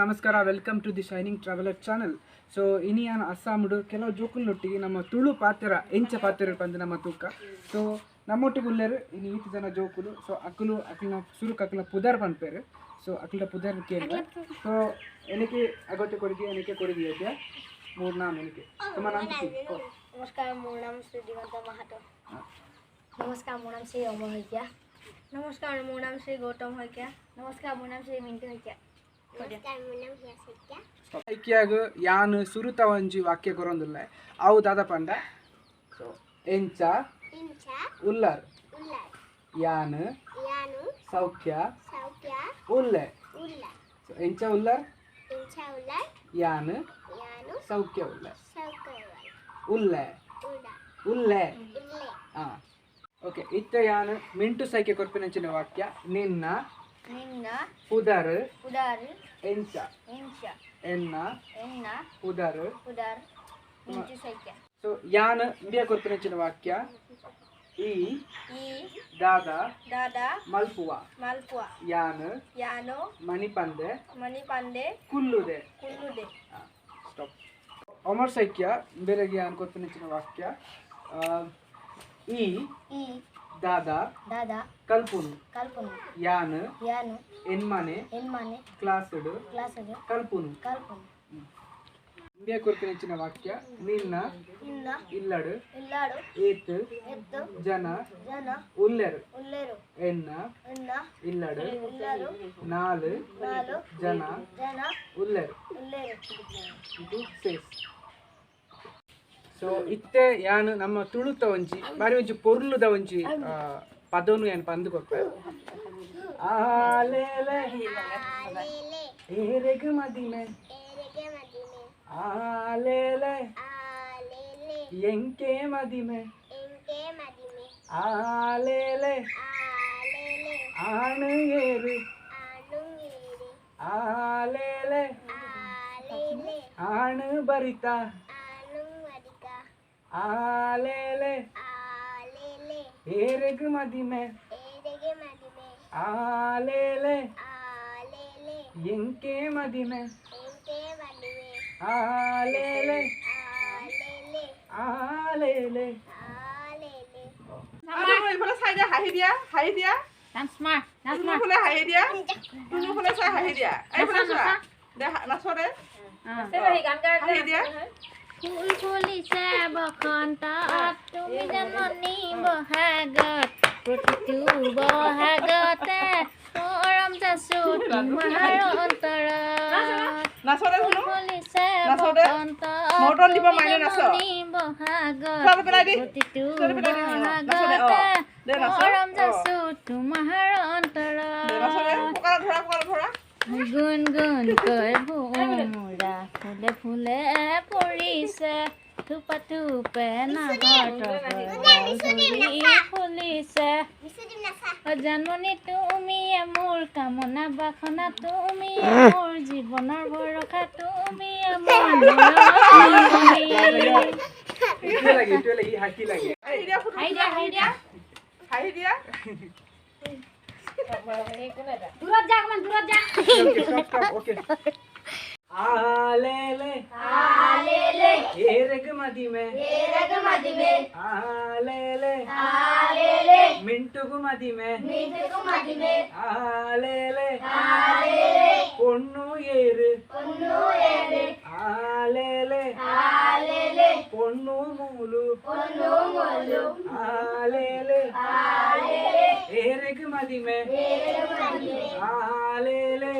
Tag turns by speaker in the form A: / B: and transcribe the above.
A: ನಮಸ್ಕಾರ, welcome to the shining traveller channel. So ಇನಿಯಾನ ಅಸ್ಸಾಮುಡು ಕೆಲವು ಜೋಕುಲೊಟ್ಟಿಗೆ ನಮ್ಮ ತುಳು ಪಾತ್ರ ಎಂಚ ಪಾತ್ರ ಬಂದು ನಮ್ಮ ತೂಕ. ಸೊ ನಮ್ಮೊಟ್ಟಿಗೆ ಉಳ್ಳೇರು ಇನ್ನು ಈತ ಜನ ಜೋಕುಲು. ಸೊ ಅಕ್ಕನ ಸುರುಕು ಅಕ್ಕನ ಪುದರ್ ಪನ್ಪೇರು. ಸೊ ಅಕ್ಕಲ ಪುದರ್ ಕೇಳ್ತಾರೆ. ಸೊ ಎನಕ್ಕೆ ಅಗೊಟ್ಟೆ ಕೊಡುಗೆ ಎನಕ್ಕೆ ಕೊಡುಗೆ ಇದೆಯಾ ಮೂರು ನಾಮ ಎನಕ್ಕೆ ತುಂಬ
B: नमस्कार, मोर नाम श्री दिगंत महातो. नमस्कार, मोर नाम श्री अमर हैकिया. नमस्कार, मोर नाम श्री गौतम हैकिया. नमस्कार, मोर नाम श्री मिंटू हैकिया. नमस्कार, मोर नाम हियास हैकिया.
A: ಐಕ್ಯಾಗ ಯಾನು ಸುರುತ ಒಂಜಿ ವಾಕ್ಯ ಕೊರೊಂದುಲ್ಲ ಅವು ದಾದ ಪಂಡ. ಸೊ ಎಂಚ ಉಲ್ಲರ್ ಯಾನು ಸೌಖ್ಯ ಉಲ್ಲೆ. ಸೊ ಎಂಚ ಉಲ್ಲರ್ ಯಾನು ಸೌಖ್ಯ ಉಲ್ಲೆ ಉಲ್ಲೆ ಉಲ್ಲೆ. ಹಾಂ ಓಕೆ. ಇತ್ತ ಯಾನು ಮಿಂಟು ಸೈಕೆ ಕೊರ್ಪಿನಂಚಿನ ವಾಕ್ಯ ನಿನ್ನ ಪುದರ್ ಎಂಚ ಎನ್ನ ಪುದರ್. ಸೊ ಯಾನು ಇಂಡಿಯಾ ಕೊರ್ಪಿನಂಚಿನ ವಾಕ್ಯ ಈ ದಾದ ಮಲ್ಪುವ ಯಾನು ಮಣಿಪಂದೆ ಕುಲ್ಲುದೆ. ಸ್ಟಾಪ್. ಅಮರ್ ಸೈಕ್ಯ ಬೇರೆಗೆ ಯಾನು ಕೊರ್ಪಿನಂಚಿನ ವಾಕ್ಯ ಈ ದಾದ ಕಲ್ಪುನು ಯಾನು ಎನ್ಮನೆ ಕ್ಲಾಸುಡು ಕಲ್ಪುನು. ಇಂಡಿಯಾ ಕೊರ್ಪಿನಂಚಿನ ವಾಕ್ಯ ನಿನ್ನ ಇಲ್ಲಡು ಏತ್ ಜನ ಉಲ್ಲೆರು ಎನ್ನ ಇಲ್ಲಡು ನಾಲು ಜನ ಉಲ್ಲೆರು. ಇದು ಸೇಸ್. ಸೊ ಇತ್ತೆ ಯಾನು ನಮ್ಮ ತುಳುತ ಒಂಜಿ ಬಾರಿ ಒಂಜಿ ಪೊರ್ಲುದ ಒಂಜಿ ಪದವನ್ನು ಏನು ಪಂದು ಕೊಡ್ತಾರೆ. ಆಲೇಲೆ ಏರೆಗು ಮದಿಮೆ ಆಲೇಲೆ ಎಂಕೆ ಮದಿಮೆ ಆಲೇಲೆ ಆಣು ಏರು ಆಲೇಲೆ ಆಣು ಬರಿತ ಆಲೇಲೆ ಏರೆಗು ಮದಿಮೆ ಆಲೇಲೆ ಎಂಕೆ ಮದಿಮೆ ಆಲೇಲೆ ಆಲೇಲೆ.
C: এইফালে চাই দিয়া হাঁহি দিয়া হাঁহি দিয়া ফালে হাঁহি দিয়া তুমি ফালে চাই হাঁহি দিয়া এইফালে চোৱা দে নাচ দে হাঁহি দিয়া.
B: ফুল ফুলিছে বসন্তত তুমি জন্মনি বহাগত প্ৰতিটো বহাগতে মৰম যাচো তোমাৰ অন্তৰত
C: নাচ দে শুনো
B: ফুলিছে
C: নাচ দে মৰ্টন দিব মাইনে নাচ
B: বহাগত
C: সব পেলাই দি
B: প্ৰতিটো বহাগতে মৰম যাচো তোমাৰ অন্তৰত
C: ধৰা
B: গুণ গুণকৈ ভোমোৰা ফুলে ফুলে পৰিছে থোপা থোপে নাভৰি ফুলিছে জানমণি তুমিয়ে মোৰ কামনা বাসনা তুমিয়ে মোৰ জীৱনৰ ভৰসা তুমিয়ে মোৰ
C: হাঁহি দিয়া
B: দূৰত যা অকমান দূৰত যা.
A: ಆಲೇಲೆ ಏರೆಗು ಮದಿಮೆ ಆಲೇಲೆ ಮಿಂಟುಗು ಮದಿಮೆ ಆಲೇಲೆ ಪೊಣ್ಣು ಏರು ಆಲೇಲೆ ಪೊಣ್ಣು ಮೂಲು ಆಲೇಲೆ ಏರೆಗು ಮದಿಮೆ ಆಲೇಲೆ.